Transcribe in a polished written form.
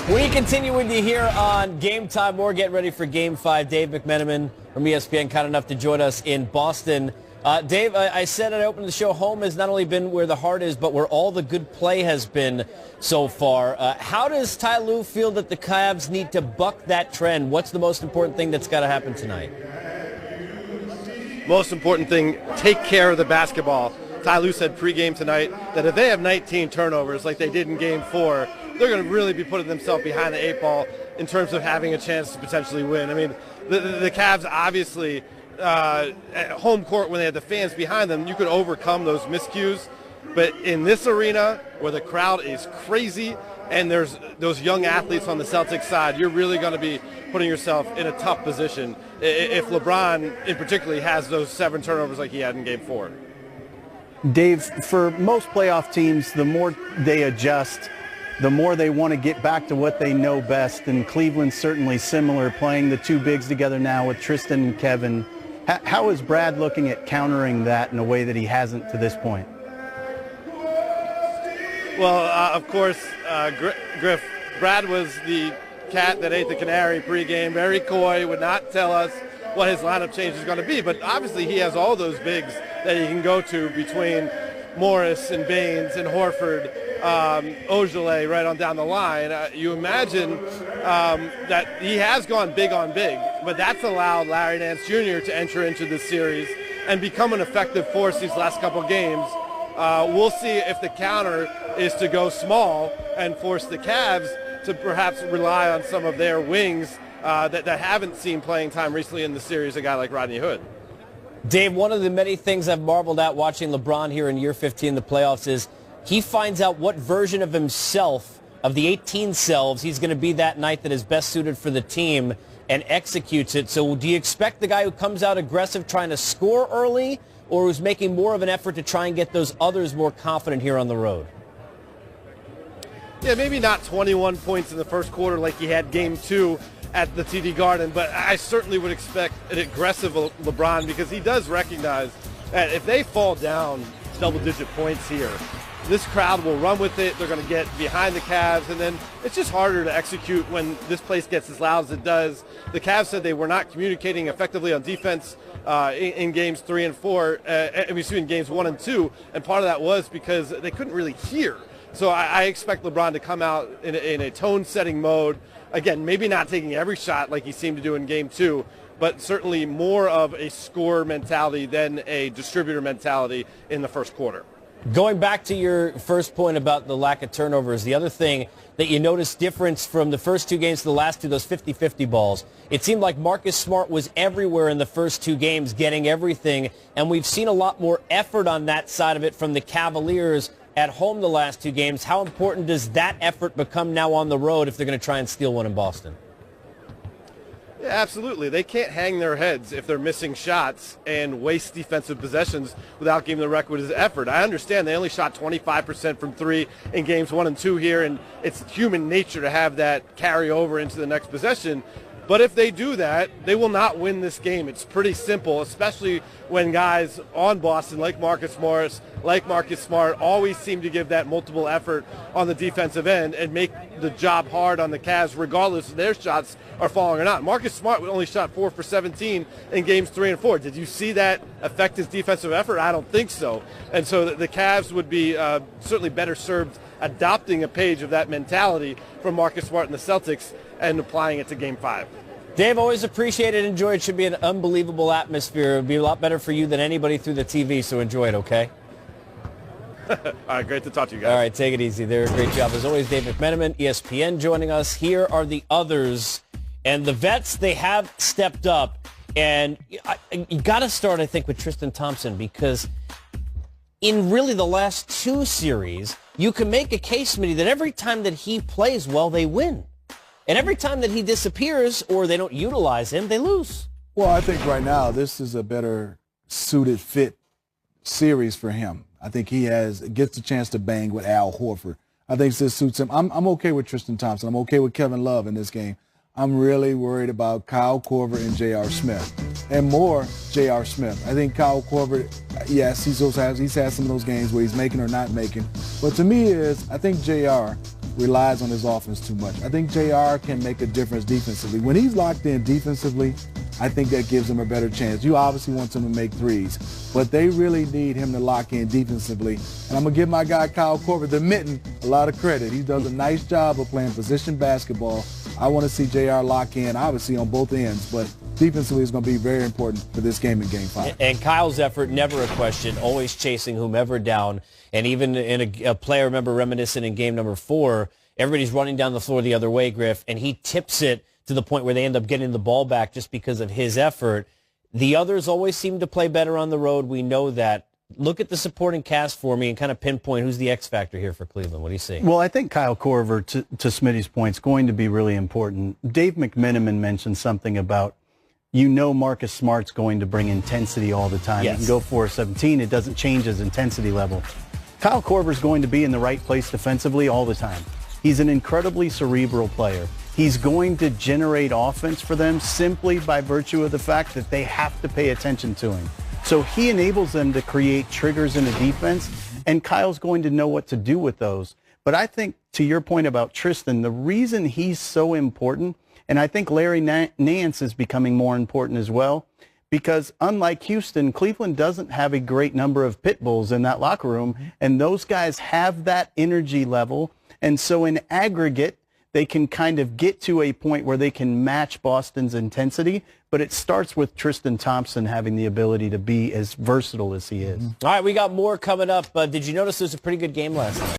We continue with you here on Game Time. We're getting ready for Game 5. Dave McMenamin from ESPN, kind enough to join us in Boston. Dave, I said I opened the show, home has not only been where the heart is, but where all the good play has been so far. How does Ty Lue feel that the Cavs need to buck that trend? What's the most important thing that's got to happen tonight? Most important thing, take care of the basketball. Ty Lue said pregame tonight that if they have 19 turnovers like they did in Game 4, they're going to really be putting themselves behind the eight ball in terms of having a chance to potentially win. I mean, the Cavs obviously, at home court when they had the fans behind them, you could overcome those miscues. But in this arena where the crowd is crazy and there's those young athletes on the Celtics side, you're really going to be putting yourself in a tough position if LeBron in particular has those 7 turnovers like he had in Game 4. Dave, for most playoff teams, the more they adjust, the more they want to get back to what they know best, and Cleveland's certainly similar, playing the two bigs together now with Tristan and Kevin. How is Brad looking at countering that in a way that he hasn't to this point? Well, of course, Griff, Brad was the cat that ate the canary pregame, very coy, would not tell us what his lineup change is going to be, but obviously he has all those bigs that he can go to between Morris and Baines and Horford, Ojale right on down the line. You imagine that he has gone big on big, but that's allowed Larry Nance Jr. to enter into this series and become an effective force these last couple games. We'll see if the counter is to go small and force the Cavs to perhaps rely on some of their wings that haven't seen playing time recently in the series, a guy like Rodney Hood. Dave, one of the many things I've marveled at watching LeBron here in year 15 in the playoffs is he finds out what version of himself, of the 18 selves, he's going to be that night that is best suited for the team and executes it. So do you expect the guy who comes out aggressive trying to score early, or who's making more of an effort to try and get those others more confident here on the road? Yeah, maybe not 21 points in the first quarter like he had Game 2 at the TD Garden, but I certainly would expect an aggressive LeBron because he does recognize that if they fall down double-digit points here, this crowd will run with it. They're going to get behind the Cavs, and then it's just harder to execute when this place gets as loud as it does. The Cavs said they were not communicating effectively on defense in Games 3 and 4, in Games 1 and 2, and part of that was because they couldn't really hear. So I expect LeBron to come out in a tone-setting mode. Again, maybe not taking every shot like he seemed to do in Game 2, but certainly more of a scorer mentality than a distributor mentality in the first quarter. Going back to your first point about the lack of turnovers, the other thing that you noticed difference from the first 2 games to the last 2, those 50-50 balls, it seemed like Marcus Smart was everywhere in the first 2 games, getting everything, and we've seen a lot more effort on that side of it from the Cavaliers at home the last 2 games. How important does that effort become now on the road if they're going to try and steal one in Boston? Yeah, absolutely. They can't hang their heads if they're missing shots and waste defensive possessions without giving the requisite effort. I understand they only shot 25% from 3 in Games 1 and 2 here, and it's human nature to have that carry over into the next possession. But if they do that, they will not win this game. It's pretty simple, especially when guys on Boston like Marcus Morris, like Marcus Smart, always seem to give that multiple effort on the defensive end and make the job hard on the Cavs regardless if their shots are falling or not. Marcus Smart only shot 4 for 17 in Games 3 and 4. Did you see that affect his defensive effort? I don't think so. And so the Cavs would be certainly better served adopting a page of that mentality from Marcus Smart and the Celtics and applying it to Game 5. Dave, always appreciate it. Enjoy it. It should be an unbelievable atmosphere. It'll be a lot better for you than anybody through the TV, so enjoy it, okay? All right, great to talk to you guys. All right, take it easy there. Great job. As always, Dave McMenamin, ESPN, joining us. Here are the others. And the vets, they have stepped up. And you got to start, I think, with Tristan Thompson, because in really the last 2 series, you can make a case, Smitty, that every time that he plays well, they win. And every time that he disappears or they don't utilize him, they lose. Well, I think right now this is a better suited fit series for him. I think he gets a chance to bang with Al Horford. I think this suits him. I'm okay with Tristan Thompson. I'm okay with Kevin Love in this game. I'm really worried about Kyle Korver and J.R. Smith, and more J.R. Smith. I think Kyle Korver, yes, he's had some of those games where he's making or not making. But to me I think J.R. relies on his offense too much. I think JR can make a difference defensively. When he's locked in defensively, I think that gives him a better chance. You obviously want him to make threes, but they really need him to lock in defensively. And I'm going to give my guy Kyle Korver, the mitten, a lot of credit. He does a nice job of playing position basketball. I want to see JR lock in, obviously, on both ends, but defensively is going to be very important for this game in Game 5. And Kyle's effort, never a question, always chasing whomever down. And even in a player, remember, reminiscent in game number 4, everybody's running down the floor the other way, Griff, and he tips it to the point where they end up getting the ball back just because of his effort. The others always seem to play better on the road. We know that. Look at the supporting cast for me and kind of pinpoint who's the X factor here for Cleveland. What do you see? Well, I think Kyle Korver, to Smitty's point, is going to be really important. Dave McMenamin mentioned something about, Marcus Smart's going to bring intensity all the time. Yes. He can go 4-17. It doesn't change his intensity level. Kyle Korver's going to be in the right place defensively all the time. He's an incredibly cerebral player. He's going to generate offense for them simply by virtue of the fact that they have to pay attention to him. So he enables them to create triggers in the defense, and Kyle's going to know what to do with those. But I think, to your point about Tristan, the reason he's so important, and I think Larry Nance is becoming more important as well, because unlike Houston, Cleveland doesn't have a great number of pit bulls in that locker room, and those guys have that energy level. And so in aggregate, they can kind of get to a point where they can match Boston's intensity, but it starts with Tristan Thompson having the ability to be as versatile as he is. All right, we got more coming up. Did you notice there's a pretty good game last night?